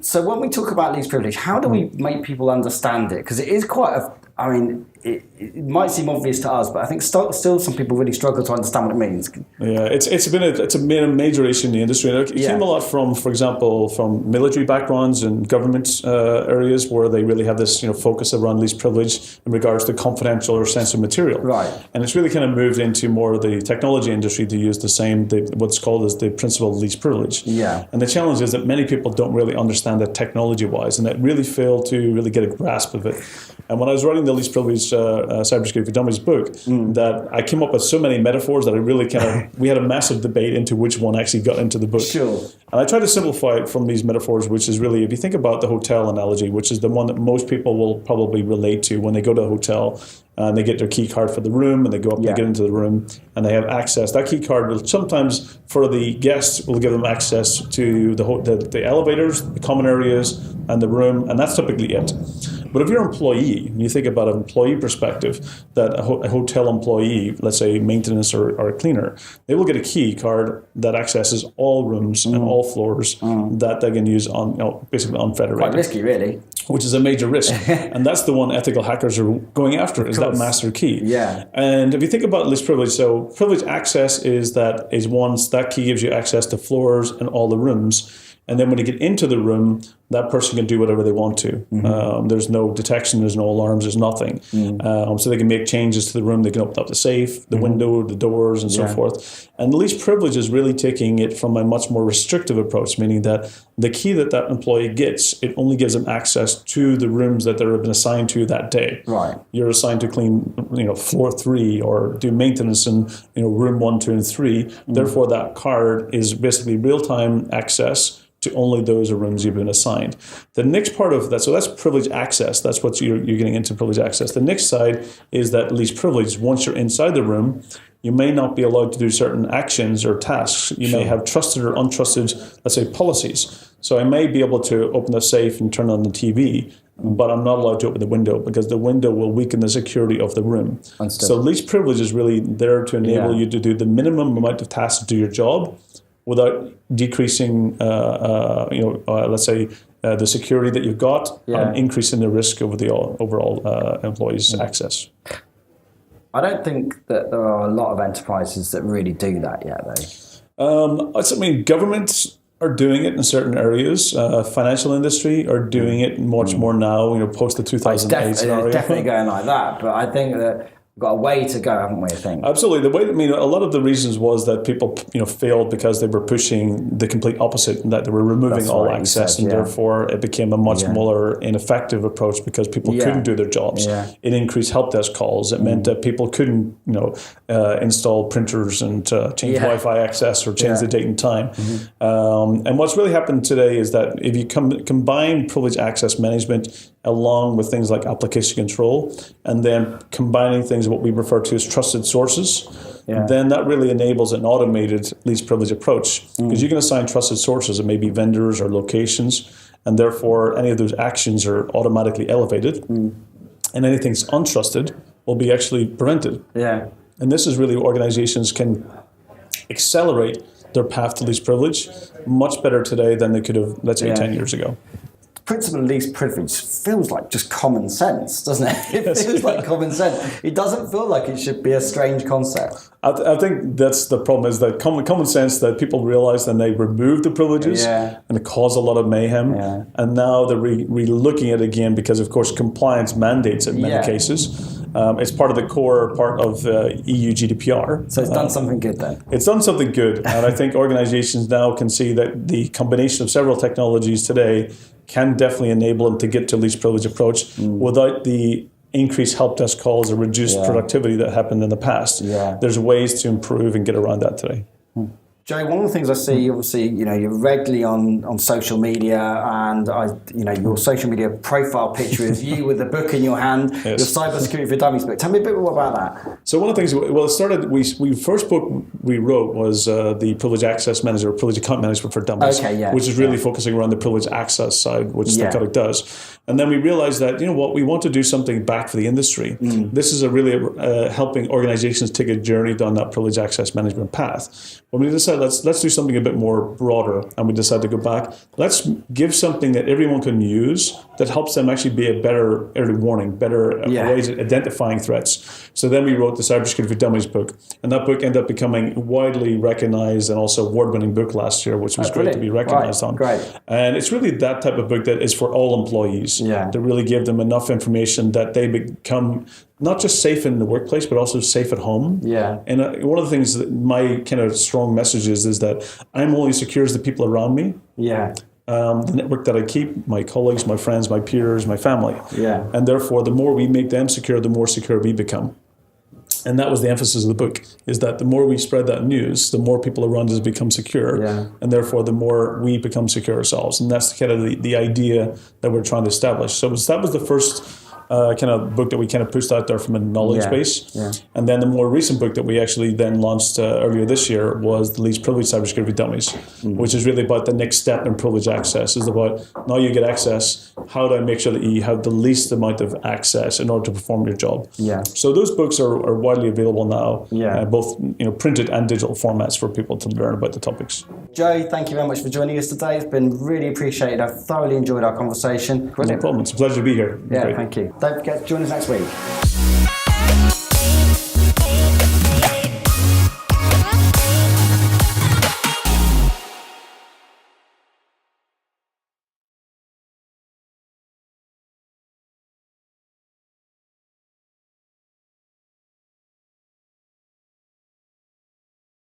So when we talk about least privilege, how do we make people understand it? Because it is quite it might seem obvious to us, but I think still some people really struggle to understand what it means. Yeah, it's been a major issue in the industry. It came a lot from, for example, from military backgrounds and government areas where they really have this focus around least privilege in regards to confidential or sensitive material. Right. And it's really kind of moved into more of the technology industry to use what's called as the principle of least privilege. Yeah. And the challenge is that many people don't really understand it technology-wise, and they really fail to really get a grasp of it. And when I was writing the least privilege Cybersecurity for Dummies book, that I came up with so many metaphors that I really we had a massive debate into which one actually got into the book. Sure. And I try to simplify it from these metaphors, which is really, if you think about the hotel analogy, which is the one that most people will probably relate to when they go to a hotel and they get their key card for the room and they go up and they get into the room and they have access. That key card will sometimes, for the guests, will give them access to the elevators, the common areas, and the room, and that's typically it. But if you're an employee, and you think about an employee perspective, that a hotel employee, let's say maintenance or a cleaner, they will get a key card that accesses all rooms and all floors that they can use on basically unfederated. Quite risky, really. Which is a major risk. And that's the one ethical hackers are going after, is that master key. Yeah. And if you think about least privilege, so privilege access is once that key gives you access to floors and all the rooms. And then when you get into the room, that person can do whatever they want to. There's no detection, there's no alarms, there's nothing. So they can make changes to the room. They can open up the safe, the window, the doors, and so forth. And the least privilege is really taking it from a much more restrictive approach, meaning that the key that employee gets, it only gives them access to the rooms that they've been assigned to that day. Right. You're assigned to clean, floor 3 or do maintenance in, room 1, 2, and 3. Therefore, that card is basically real-time access to only those rooms you've been assigned. The next part of that, so that's privilege access. That's what you're getting into, privilege access. The next side is that least privilege. Once you're inside the room, you may not be allowed to do certain actions or tasks. You may have trusted or untrusted, let's say, policies. So I may be able to open the safe and turn on the TV, but I'm not allowed to open the window because the window will weaken the security of the room. Understood. So least privilege is really there to enable you to do the minimum amount of tasks to do your job without decreasing, let's say, the security that you've got and increasing the risk over the overall employees' access. I don't think that there are a lot of enterprises that really do that yet, though. Governments are doing it in certain areas. Financial industry are doing it much more now, post the 2008 scenario. It's definitely going like that, but I think that we've got a way to go, haven't we, I think? Absolutely. A lot of the reasons was that people, failed because they were pushing the complete opposite, and that they were removing all access, and therefore it became a much more ineffective approach because people couldn't do their jobs. Yeah. It increased help desk calls. It meant that people couldn't, install printers and change Wi-Fi access or change the date and time. And what's really happened today is that if you combine privilege access management along with things like application control, and then combining things what we refer to as trusted sources, then that really enables an automated least privilege approach. Because you can assign trusted sources, it may be vendors or locations, and therefore any of those actions are automatically elevated, and anything that's untrusted will be actually prevented. Yeah. And this is really organizations can accelerate their path to least privilege much better today than they could have, let's say, 10 years ago. Principle of least privilege feels like just common sense, doesn't it? It feels like common sense. It doesn't feel like it should be a strange concept. I think that's the problem, is that common sense that people realize then they remove the privileges and it caused a lot of mayhem. Yeah. And now they're re-looking at it again because, of course, compliance mandates in many cases. It's part of the core part of EU GDPR. So it's done something good then? It's done something good. And I think organizations now can see that the combination of several technologies today can definitely enable them to get to least privilege approach without the increased help desk calls or reduced productivity that happened in the past. Yeah. There's ways to improve and get around that today. Joe, one of the things I see, obviously, you're regularly on social media, and your social media profile picture is you with the book in your hand, your Cybersecurity for Dummies book. Tell me a bit more about that. So one of the things, it started, first book we wrote was the Privilege Access Manager, or Privilege Account Management for Dummies, which is really focusing around the privilege access side, which Lepide does. And then we realized that, we want to do something back for the industry. This is really helping organizations take a journey down that privilege access management path. When we decided decided let's do something a bit more broader, and we decided to go back. Let's give something that everyone can use that helps them actually be a better early warning, better ways of identifying threats. So then we wrote the Cybersecurity for Dummies book, and that book ended up becoming widely recognized and also award-winning book last year, which was great to be recognized on. Great. And it's really that type of book that is for all employees to really give them enough information that they become not just safe in the workplace, but also safe at home. Yeah. And one of the things that my kind of strong message is that I'm only as secure as the people around me. Yeah. The network that I keep, my colleagues, my friends, my peers, my family. Yeah. And therefore, the more we make them secure, the more secure we become. And that was the emphasis of the book, is that the more we spread that news, the more people around us become secure. Yeah. And therefore, the more we become secure ourselves. And that's kind of the idea that we're trying to establish. So that was the first kind of book that we kind of pushed out there from a knowledge base. Yeah. And then the more recent book that we actually then launched earlier this year was the Least Privileged Cybersecurity for Dummies, which is really about the next step in privilege access. It's about, now you get access, how do I make sure that you have the least amount of access in order to perform your job? Yeah. So those books are widely available now, both printed and digital formats for people to learn about the topics. Joe, thank you very much for joining us today. It's been really appreciated. I've thoroughly enjoyed our conversation. Brilliant. No problem. It's a pleasure to be here. Yeah, thank you. Don't forget to join us next week.